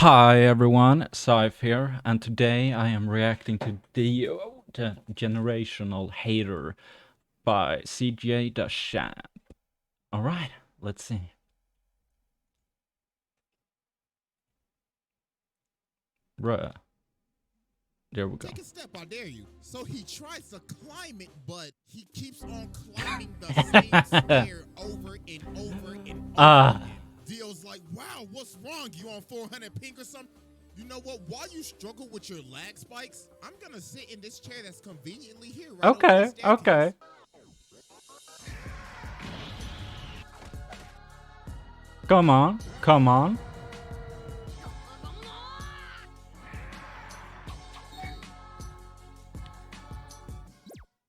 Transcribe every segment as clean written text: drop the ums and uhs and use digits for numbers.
Hi everyone, Saif here, and today I am reacting to Dio, the Generational Hater by Cjdachamp. Alright, let's see. Bruh. There we go. Take a step, I dare you. So he tries to climb it, but he keeps on climbing the same stair over and over and over again. Dio's like, wow, what's wrong? You on 400 ping or something? You know what? While you struggle with your lag spikes, I'm gonna sit in this chair that's conveniently here right over the staircase. Okay. Come on.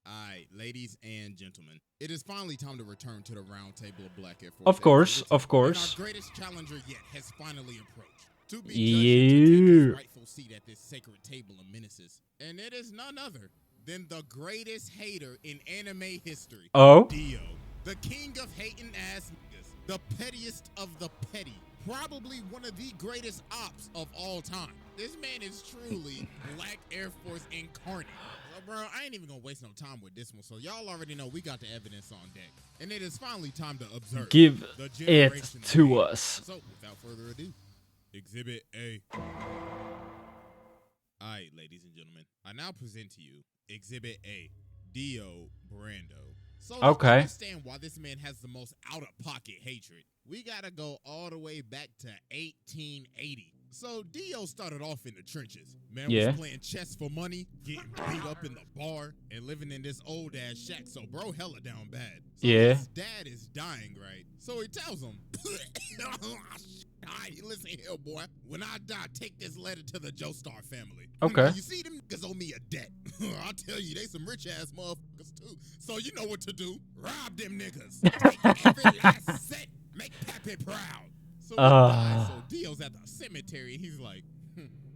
Alright, ladies and gentlemen, it is finally time to return to the round table of Black Air Force. Of course. And our greatest challenger yet has finally approached. To be judged and to take his rightful seat at this sacred table of menaces. And it is none other than the greatest hater in anime history. Dio. The king of hating ass niggas. The pettiest of the petty. Probably one of the greatest ops of all time. This man is truly Black Air Force incarnate. Bro, I ain't even gonna waste no time with this one, so y'all already know we got the evidence on deck. And it is finally time to observe. Give it to us. So, without further ado, Exhibit A. Alright, ladies and gentlemen, I now present to you Exhibit A, Dio Brando. So to understand why this man has the most out-of-pocket hatred, we gotta go all the way back to 1880. So Dio started off in the trenches. Man was playing chess for money, getting beat up in the bar, and living in this old-ass shack, so bro hella down bad. So his dad is dying, right? So he tells him, listen here, boy. When I die, take this letter to the Joestar family. Okay. You see, them niggas owe me a debt. I'll tell you, they some rich-ass motherfuckers, too. So you know what to do. Rob them niggas. Take every last cent. Make Pappy proud. So he died, so Dio's at the cemetery, and he's like,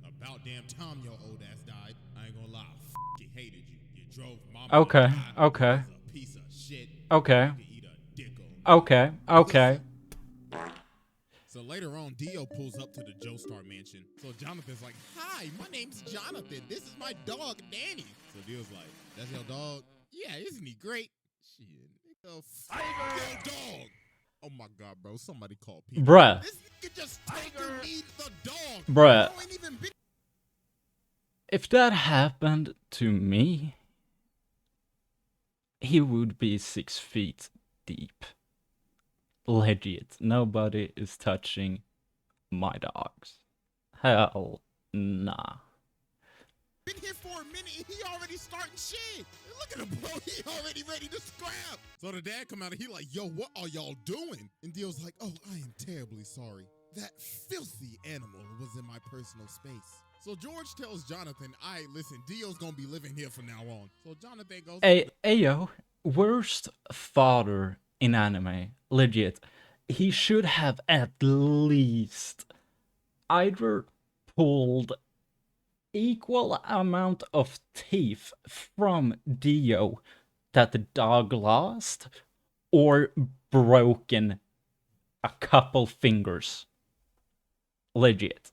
about damn time your old ass died. I ain't gonna lie, I f***ing hated you. You drove mama to die. A piece of shit. You can eat a dick on. So later on, Dio pulls up to the Joestar mansion. So Jonathan's like, hi, my name's Jonathan. This is my dog, Danny. So Dio's like, that's your dog? Yeah, isn't he great? Shit, nigga, f*** your dog. Oh my God, bro, somebody call people. Bruh. This nigga just fucking needs the dog. Bruh. If that happened to me, he would be 6 feet deep. Legit. Nobody is touching my dogs. Hell nah. Been here for a minute and he already starting shit. Look at him, bro. He already ready to scrap. So the dad come out and he like, yo, what are y'all doing? And Dio's like, oh, I am terribly sorry. That filthy animal was in my personal space. So George tells Jonathan, all right, listen, Dio's gonna be living here from now on. So Jonathan goes, hey yo, worst father in anime, legit. He should have at least either pulled equal amount of teeth from Dio that the dog lost, or broken a couple fingers. Legit.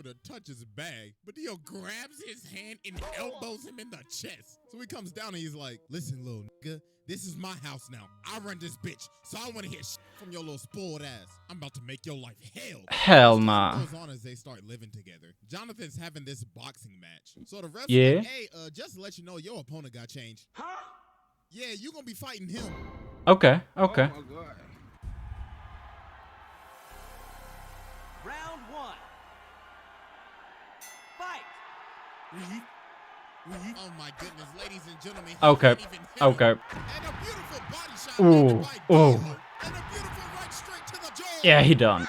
To touch his bag, but Dio grabs his hand and elbows him in the chest. So he comes down and he's like, listen, little nigga, this is my house now. I run this bitch, so I want to hear shit from your little spoiled ass. I'm about to make your life hell. Hell nah. Goes on as they start living together. Jonathan's having this boxing match. So the ref like, hey, just to let you know, your opponent got changed. Huh? Yeah, you gonna be fighting him. Okay. Oh my God. Round 1. Fight! Oh my goodness, ladies and gentlemen. Okay. And a beautiful body shot landed by Dio, and a beautiful right straight to the jaw. Yeah, he done.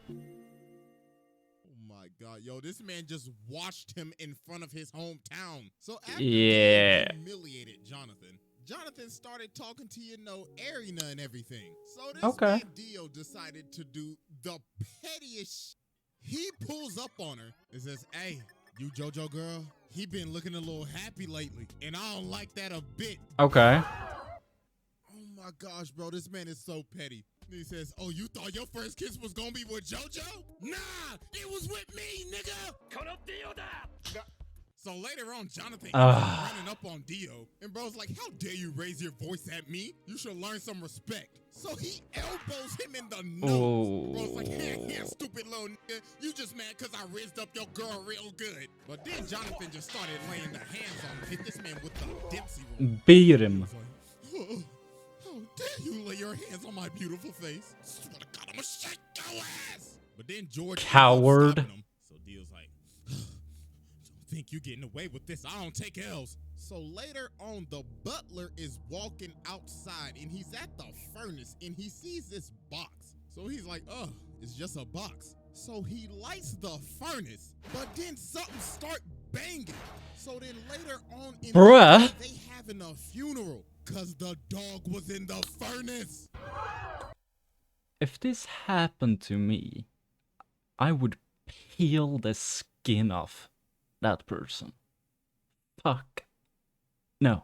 Oh my God, yo, this man just watched him in front of his hometown. So after Dio humiliated Jonathan started talking to, Arena and everything. So this man Dio decided to do the pettiest. He pulls up on her and says, hey, you JoJo girl, he been looking a little happy lately, and I don't like that a bit. Okay. Oh my my gosh, bro, this man is so petty. He says, oh, you thought your first kiss was gonna be with JoJo? Nah, it was with me, nigga. So later on, Jonathan ends up running up on Dio, and bro's like, how dare you raise your voice at me? You should learn some respect. So he elbows him in the nose. Bro's like, yeah, stupid little nigga. You just mad because I rizzed up your girl real good. But then Jonathan just started laying the hands on him, hit this man with the Dempsey roll. Beat him. Like, oh, how dare you lay your hands on my beautiful face? Swear to God, I'm gonna shake your ass. But then George Coward. him. So Dio's like, think you're getting away with this. I don't take L's. So later on, the butler is walking outside and he's at the furnace and he sees this box. So he's like, oh, it's just a box. So he lights the furnace, but then something start banging. So then later on in the day, they having a funeral because the dog was in the furnace. If this happened to me, I would peel the skin off that person. Fuck. No.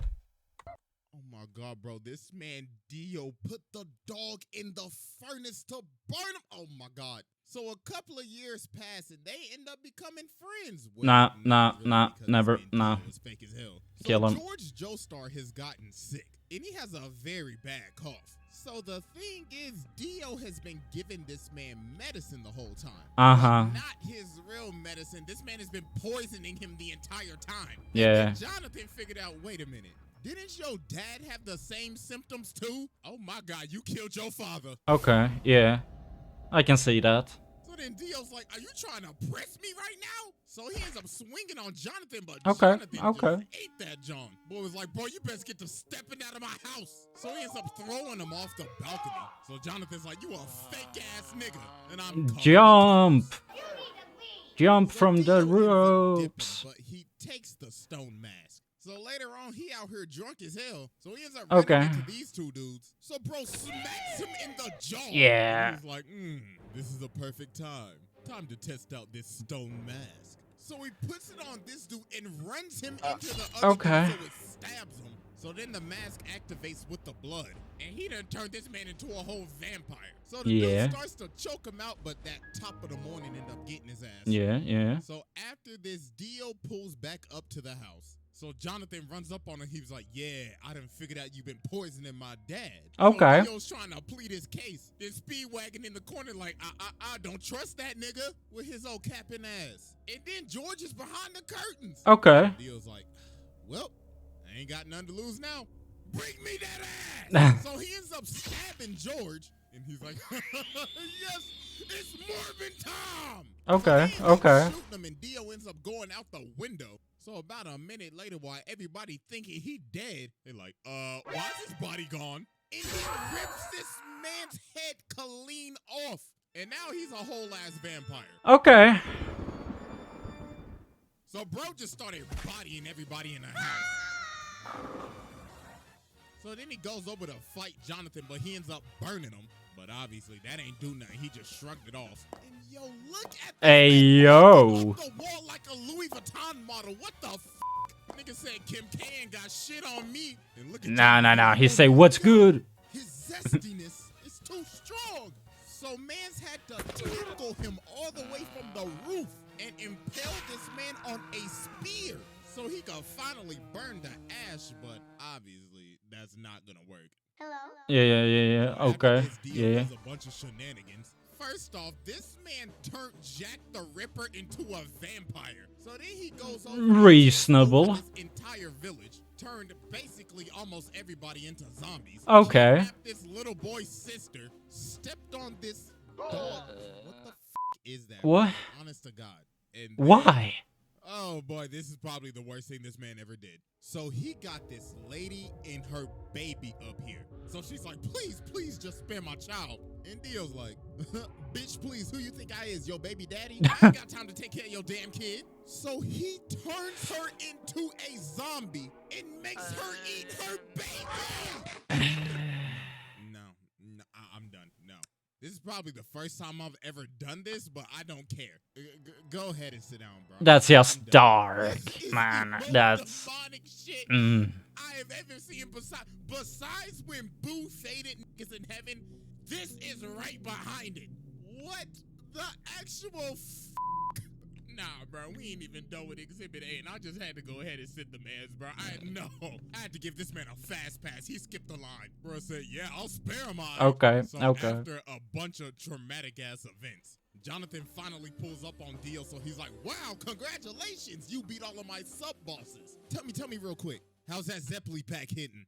Oh my God, bro. This man Dio put the dog in the furnace to burn him. Oh my God. So a couple of years pass and they end up becoming friends. Well, nah, never, nah. Fake as hell. Kill him. George Joestar has gotten sick and he has a very bad cough. So the thing is, Dio has been giving this man medicine the whole time. Not his real medicine. This man has been poisoning him the entire time. Yeah. And Jonathan figured out, wait a minute. Didn't your dad have the same symptoms too? Oh my God, you killed your father. Okay, yeah. I can see that. So then Dio's like, are you trying to press me right now? So he ends up swinging on Jonathan, but Jonathan just ate that John. Boy was like, bro, you best get to stepping out of my house. So he ends up throwing him off the balcony. So Jonathan's like, you a fake ass nigga. And I'm Jump! Jump from the ropes. But he takes the stone mask. So later on, he out here drunk as hell. So he ends up running into these two dudes. So bro smacks him in the jaw. Yeah. And he's like, this is the perfect time. Time to test out this stone mask. So he puts it on this dude and runs him into the other dude so it stabs him. So then the mask activates with the blood. And he done turned this man into a whole vampire. So the dude starts to choke him out, but that top of the morning end up getting his ass. Yeah. So after this, Dio pulls back up to the house. So Jonathan runs up on him. He was like, yeah, I done figured out you've been poisoning my dad. Okay. So Dio's trying to plead his case. Then Speedwagon in the corner like, I don't trust that nigga with his old capping ass. And then George is behind the curtains. Okay. Dio's like, well, I ain't got nothing to lose now. Bring me that ass. So he ends up stabbing George. And he's like, yes, it's Morbin Tom. Okay. Shooting him and Dio ends up going out the window. So about a minute later, while everybody thinking he dead, they're like, why is his body gone? And he rips this man's head clean off. And now he's a whole ass vampire. Okay. So bro just started bodying everybody in the house. So then he goes over to fight Jonathan, but he ends up burning him. But obviously that ain't do nothing. He just shrugged it off. And yo, look at this yo. off the wall like a Louis Vuitton model. What the f? Nigga said Kim K ain't got shit on me. And look at nah. He say what's good. His zestiness is too strong. So mans had to tackle him all the way from the roof and impale this man on a spear so he could finally burn the ash. But obviously that's not gonna work. Hello? Yeah. Okay. Yeah. A bunch of shenanigans. First off, this man turned Jack the Ripper into a vampire. So then he goes over reasonable. This entire village, turned basically almost everybody into zombies. Okay. This little boy's sister stepped on this dog. What the f is that? What? Honest to God. And why? Oh boy, this is probably the worst thing this man ever did. So he got this lady and her baby up here. So she's like, please just spare my child. And Dio's like, bitch, please, who you think I is, your baby daddy? I ain't got time to take care of your damn kid. So he turns her into a zombie and makes her eat her baby. No, I'm done. No. This is probably the first time I've ever done this, but I don't care. Go ahead and sit down, bro. That's just dark, man. That's demonic shit mm. I have ever seen besides when Boo faded niggas in heaven. This is right behind it. What the actual Nah, bro, we ain't even done with Exhibit A, and I just had to go ahead and sit the mans, bro. I had to give this man a fast pass. He skipped the line. Bro said, yeah, I'll spare him. Okay, so okay. After a bunch of traumatic-ass events, Jonathan finally pulls up on Dio, so he's like, wow, congratulations. You beat all of my sub-bosses. Tell me real quick, how's that Zeppeli pack hitting?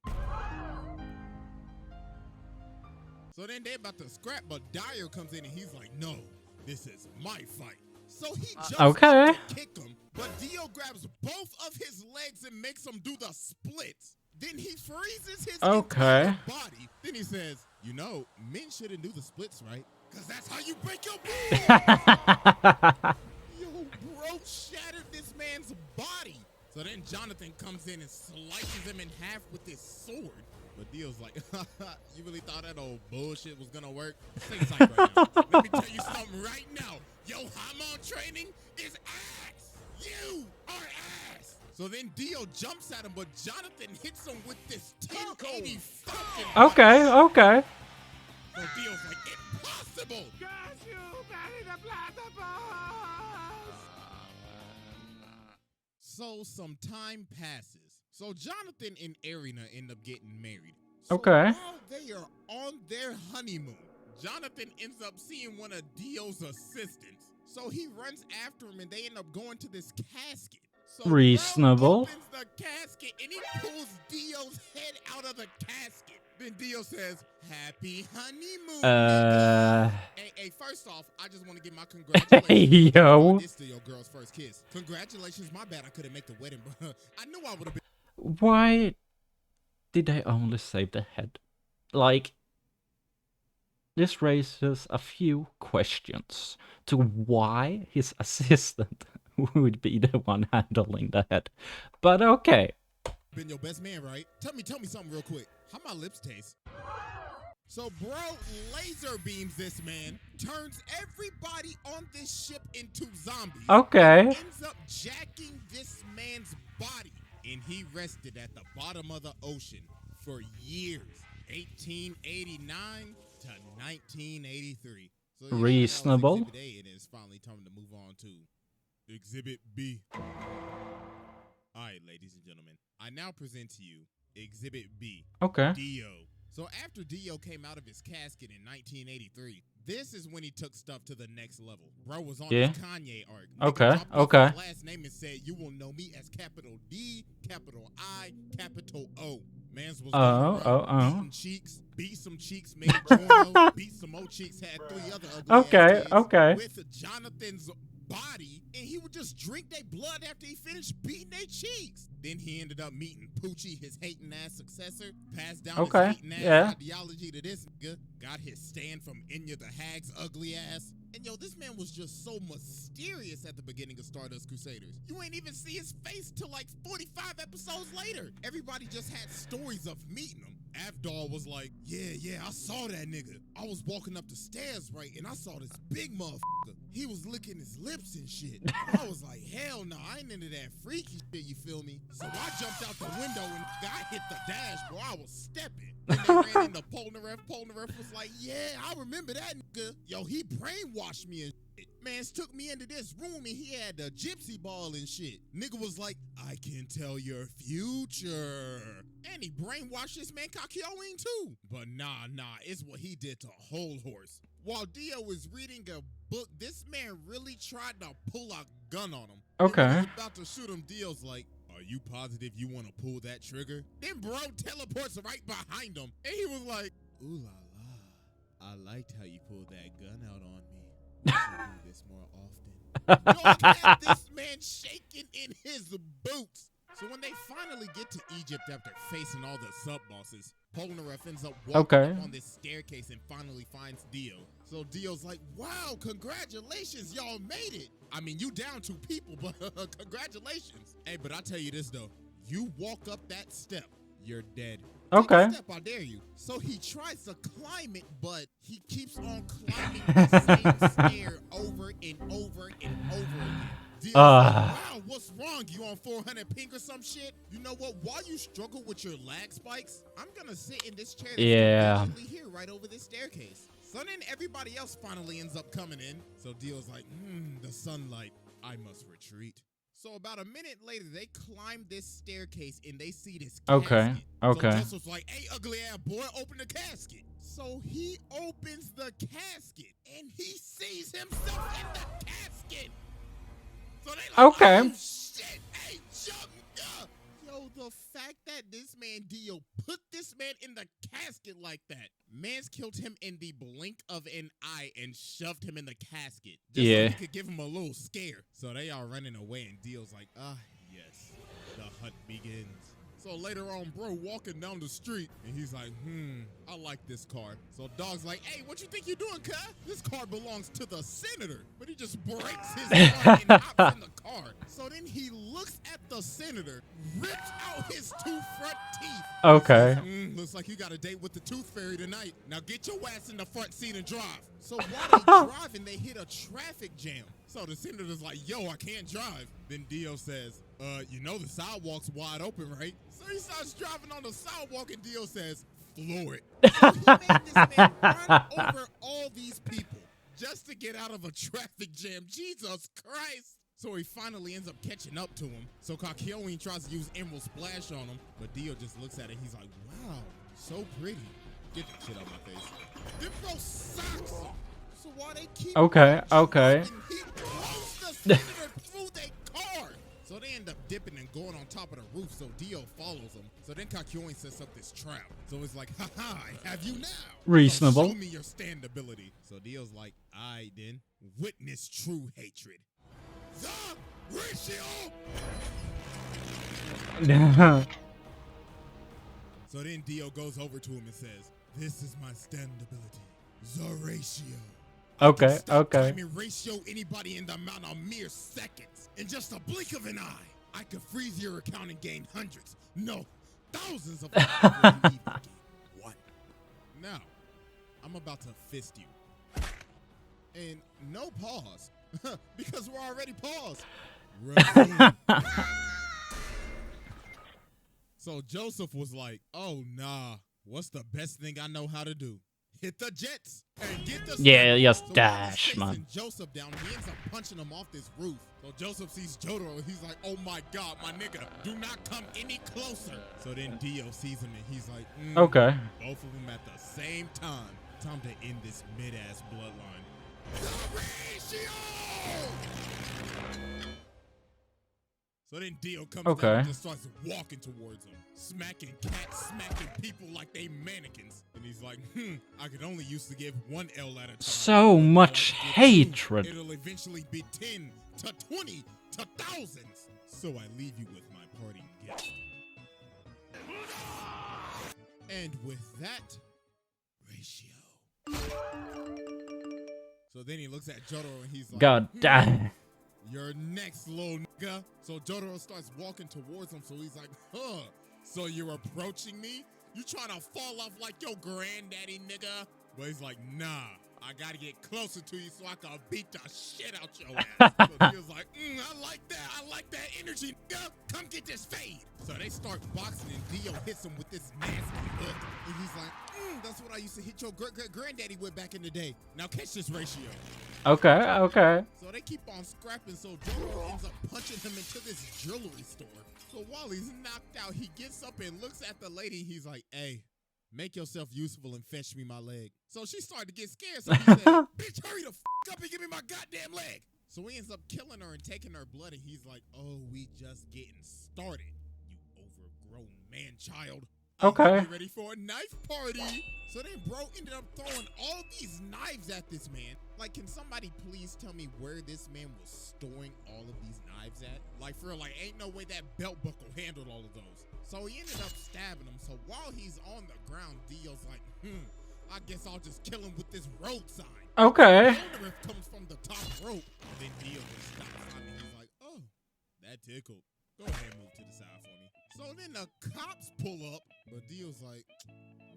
So then they're about to scrap, but Dyer comes in and he's like, no, this is my fight. So he jumps up to kick him, but Dio grabs both of his legs and makes him do the splits. Then he freezes his entire body. Then he says, you know, men shouldn't do the splits, right? Because that's how you break your bone. Yo, bro shattered this man's body. So then Jonathan comes in and slices him in half with his sword. But Dio's like, you really thought that old bullshit was gonna work? Stay tight right now. Let me tell you something right now. Yo, hormone training is ass. You are ass. So then Dio jumps at him, but Jonathan hits him with this 1080 fucking. Okay. So Dio's like, impossible. So some time passes. So Jonathan and Erina end up getting married. So while they are on their honeymoon, Jonathan ends up seeing one of Dio's assistants. So he runs after him and they end up going to this casket. So reasonable. Bro opens the casket and he pulls Dio's head out of the casket. Then Dio says, happy honeymoon. Hey, first off, I just want to give my congratulations. Yo. This to your girl's first kiss. Congratulations, my bad I couldn't make the wedding, bro. I knew I would have been. Why did they only save the head? Like, this raises a few questions to why his assistant would be the one handling the head. But okay. Been your best man, right? Tell me something real quick. How my lips taste? So, bro laser beams this man, turns everybody on this ship into zombies. Okay. Ends up jacking this man's body. And he rested at the bottom of the ocean for years. 1889 to 1983. So, yeah, reasonable. Exhibit A, and it's finally time to move on to Exhibit B. All right, ladies and gentlemen, I now present to you Exhibit B. Okay. Dio. So after Dio came out of his casket in 1983, this is when he took stuff to the next level. Bro was on his Kanye arc. Okay. His last name and said, you will know me as capital D, capital I, capital O. Mans was beating cheeks, beat some cheeks, made Jorno, beat some more cheeks, had 3 other ugly ass kids with Jonathan's body, and he would just drink their blood after he finished beating their cheeks. Then he ended up meeting Poochie, his hating ass successor, passed down his hating ass ideology to this nigga, got his stand from Enya the Hag's ugly ass. And yo, this man was just so mysterious at the beginning of Stardust Crusaders. You ain't even see his face till like 45 episodes later. Everybody just had stories of meeting him. Avdol was like, yeah, I saw that nigga. I was walking up the stairs, right, and I saw this big motherfucker. He was licking his lips and shit. I was like, hell no, I ain't into that freaky shit, you feel me? So I jumped out the window and I hit the dash, bro. I was stepping. Then they ran into Polnareff. Polnareff was like, yeah, I remember that nigga. Yo, he brainwashed me and shit. Mans took me into this room and he had the gypsy ball and shit. Nigga was like, I can tell your future. And he brainwashed this man Kakyoin too. But nah, it's what he did to Whole Horse. While Dio was reading a book, this man really tried to pull a gun on him. Okay. When he was about to shoot him, Dio's like, are you positive you want to pull that trigger? Then bro teleports right behind him. And he was like, ooh la la. I liked how you pulled that gun out on me. I should do this more often. Dog had this man shaking in his boots. So when they finally get to Egypt after facing all the sub-bosses, Polnareff ends up walking up on this staircase and finally finds Dio. So Dio's like, wow, congratulations, y'all made it. I mean, you down 2 people, but congratulations. Hey, but I tell you this, though. You walk up that step, you're dead. Take a step, I dare you. So he tries to climb it, but he keeps on climbing the same stair over and over and over again. Dio's like, wow, what's wrong? You on 400 ping or some shit? You know what? While you struggle with your lag spikes, I'm gonna sit in this chair that's conveniently here right over this staircase. So then everybody else finally ends up coming in. So Dio's like, the sunlight, I must retreat. So about a minute later, they climb this staircase and they see this casket. Okay. So Joseph's like, hey, ugly ass boy, open the casket. So he opens the casket and he sees himself in the casket. So they like, oh shit, hey, jump. Yo, the fact that this man Dio put this man in the casket like that, man's killed him in the blink of an eye and shoved him in the casket just so he could give him a little scare. So they are running away and Dio's like, yes, the hunt begins. So later on, bro walking down the street and he's like, I like this car. So Dog's like, hey, what you think you're doing, cuz? This car belongs to the senator. But he just breaks his car and hops in the car. So then he looks at the senator, rips out his 2 front teeth. Okay. Says, looks like you got a date with the tooth fairy tonight. Now get your ass in the front seat and drive. So while they driving, they hit a traffic jam. So the senator's like, yo, I can't drive. Then Dio says, you know the sidewalk's wide open, right? So he starts driving on the sidewalk and Dio says, floor it. So he made this man run over all these people just to get out of a traffic jam. Jesus Christ. So he finally ends up catching up to him. So Kakyoin tries to use Emerald Splash on him, but Dio just looks at it. He's like, wow, so pretty. Get that shit out of my face. Then bro sucks. So while they keep Okay. he throws the senator through their car. So they end up dipping and going on top of the roof, so Dio follows them. So then Kakyoin sets up this trap. So it's like, haha, I have you now. Reasonable. So show me your stand ability. So Dio's like, I then witness true hatred. The ratio. So then Dio goes over to him and says, this is my stand ability, the ratio. Okay. Timing ratio anybody in the amount of mere seconds. In just a blink of an eye, I could freeze your account and gain hundreds, no, thousands of before you even gain one. Now, I'm about to fist you. And no pause, because we're already paused. So Joseph was like, oh nah, what's the best thing I know how to do? Hit the jets and get the yes, so dash, man. Joseph down, he ends up punching him off this roof. So Joseph sees JOJO and he's like, oh my god, my nigga, do not come any closer. So then Dio sees him and he's like, okay. Both of them at the same time. Time to end this mid-ass bloodline. The ratio! So then Dio comes down and just starts walking towards him, smacking cats, smacking people like they mannequins. And he's like, I could only used to give 1 L at a time. So much hatred. It'll eventually be 10 to 20 to thousands. So I leave you with my parting gift. And with that, ratio. So then he looks at JOJO and he's like, God damn. You're next, little nigga. So JOJO starts walking towards him, so he's like, so you're approaching me? You trying to fall off like your granddaddy, nigga? But he's like, nah, I gotta get closer to you so I can beat the shit out your ass. So he was like, I like that energy, nigga. Come get this fade. So they start boxing and Dio hits him with this nasty hook. And he's like, that's what I used to hit your granddaddy with back in the day. Now catch this ratio. Okay. So they keep on scrapping, so JOJO ends up punching him into this jewelry store. So while he's knocked out, he gets up and looks at the lady. He's like, hey, make yourself useful and fetch me my leg. So she started to get scared, so he said, bitch, hurry the f*** up and give me my goddamn leg. So he ends up killing her and taking her blood, and he's like, oh, we just getting started, you overgrown man-child. Okay. Ready for a knife party. So then bro ended up throwing all these knives at this man. Like, can somebody please tell me where this man was storing all of these knives at? Like, for real, like, ain't no way that belt buckle handled all of those. So he ended up stabbing him. So while he's on the ground, Dio's like, I guess I'll just kill him with this road sign. Okay. I wonder if it comes from the top rope. And then Dio just stops. I mean, he's like, oh, that tickled. Go ahead and move to the side for me. So then the cops pull up, but Dio's like,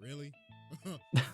really?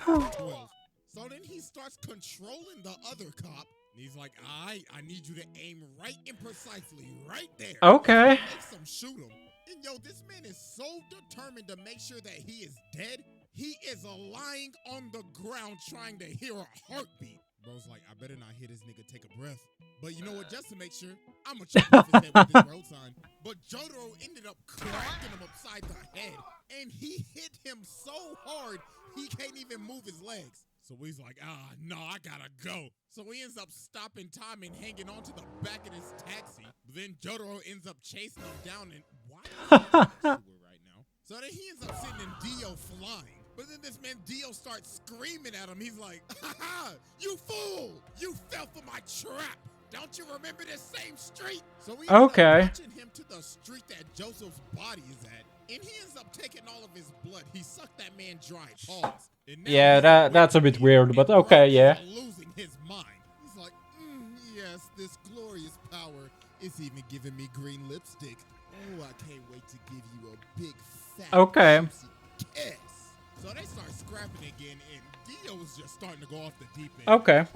12. So then he starts controlling the other cop, And he's like, I need you to aim right and precisely, right there. Okay. Makes him shoot him. And yo, this man is so determined to make sure that he is dead. He is lying on the ground trying to hear a heartbeat. Bro's like, I better not hear this nigga take a breath. But you know what? Just to make sure, I'm gonna chop off his head with this road sign. But JOJO ended up cracking him upside the head. And he hit him so hard, he can't even move his legs. So he's like, no, I gotta go. So he ends up stopping time and hanging onto the back of his taxi. But then JOJO ends up chasing him down and why is he in the sewer right now? So then he ends up sitting in Dio flying. But then this man Dio starts screaming at him. He's like, ha, you fool! You fell for my trap! Don't you remember this same street? So we end up punching him to the street that Joseph's body is at. And he ends up taking all of his blood. He sucked that man dry. Pause. Yeah, that's a bit weird, but okay, yeah. Losing his mind. He's like, yes, this glorious power is even giving me green lipstick. Oh, I can't wait to give you a big fat juicy kiss. So they start scrapping again, and Dio was just starting to go off the deep end. Okay.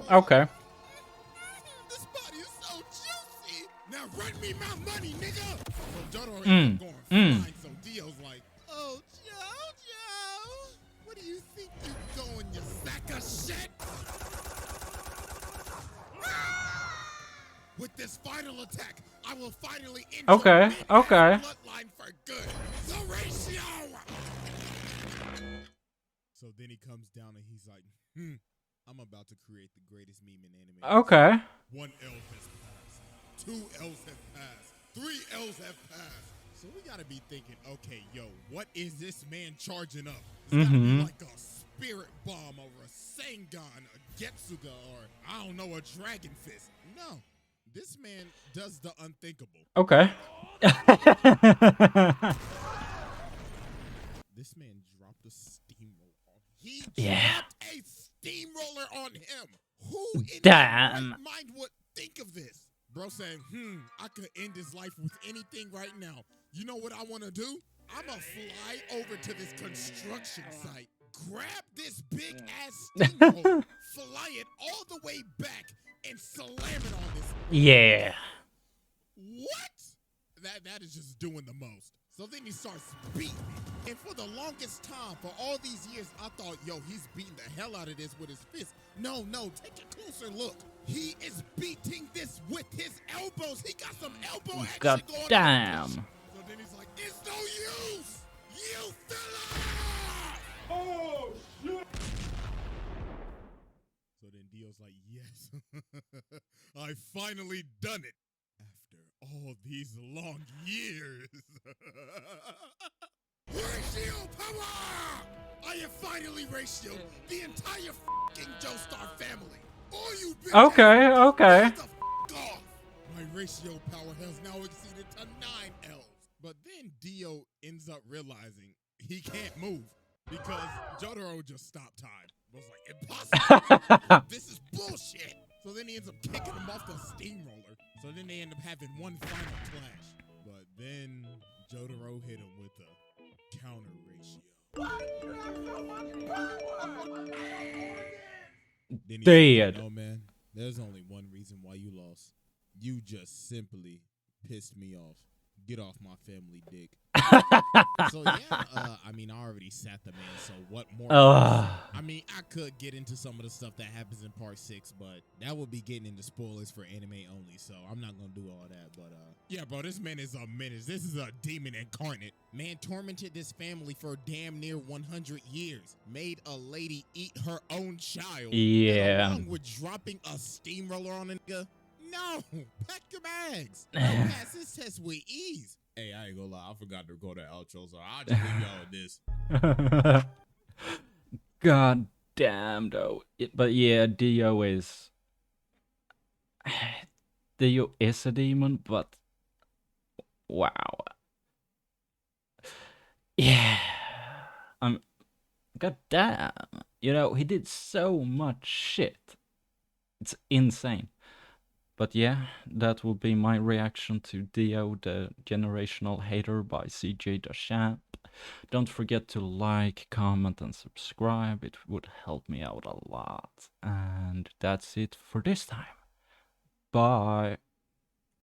This body is so juicy. Now run me my money, nigga. So JOJO ends up going flying. So Dio's like, oh, JOJO, what do you think you're doing, you sack of shit? With this final attack, I will finally end your bloodline for good. The ratio. So then he comes down and he's like, I'm about to create the greatest meme in anime. Okay. 1 L has passed. 2 L's have passed. 3 L's have passed. So we gotta be thinking, okay, yo, what is this man charging up? It's gotta be like a spirit bomb or a Sengun, a Getsuga, or I don't know, a Dragon Fist. No, this man does the unthinkable. Okay. This man dropped a steamroller. He dropped a steamroller on him. Who in his right mind would think of this? Bro saying, I could end his life with anything right now. You know what I want to do? I'm going to fly over to this construction site, grab this big-ass steamroller, fly it all the way back, and slam it on this. Yeah. What? That is just doing the most. So then he starts beating me. And for the longest time, for all these years, I thought, yo, he's beating the hell out of this with his fist. No, take a closer look. He is beating this with his elbows. He got some elbow action going on. Damn. So then he's like, it's no use. You fella! Oh, shit. So then Dio's like, yes, I finally done it. After all these long years. Ratio power! I have finally ratioed the entire fucking Joestar family. All you bitches. Okay. The off. My ratio power has now exceeded to 9 L's. But then Dio ends up realizing he can't move because JOJO just stopped time. I was like, impossible. This is bullshit. So then he ends up kicking him off the steamroller. So then they end up having one final clash. But then JOJO hit him with a counter ratio. Then he said, no, man, there's only one reason why you lost. You just simply pissed me off. Get off my family dick. So yeah, I mean, I already sat the man, so what more? I mean, I could get into some of the stuff that happens in part 6, but that would be getting into spoilers for anime only, so I'm not gonna do all that. But yeah, bro, this man is a menace. This is a demon incarnate. Man tormented this family for damn near 100 years. Made a lady eat her own child. Yeah. Along with dropping a steamroller on a nigga. No, pack your bags. Pass this test with ease. Hey, I ain't gonna lie, I forgot to record the outro, so I'll just leave y'all with this. God damn, though. But yeah, Dio is a demon, but wow. Yeah. God damn. You know, he did so much shit. It's insane. But yeah, that will be my reaction to Dio, the generational hater by Cjdachamp. Don't forget to like, comment, and subscribe. It would help me out a lot. And that's it for this time. Bye.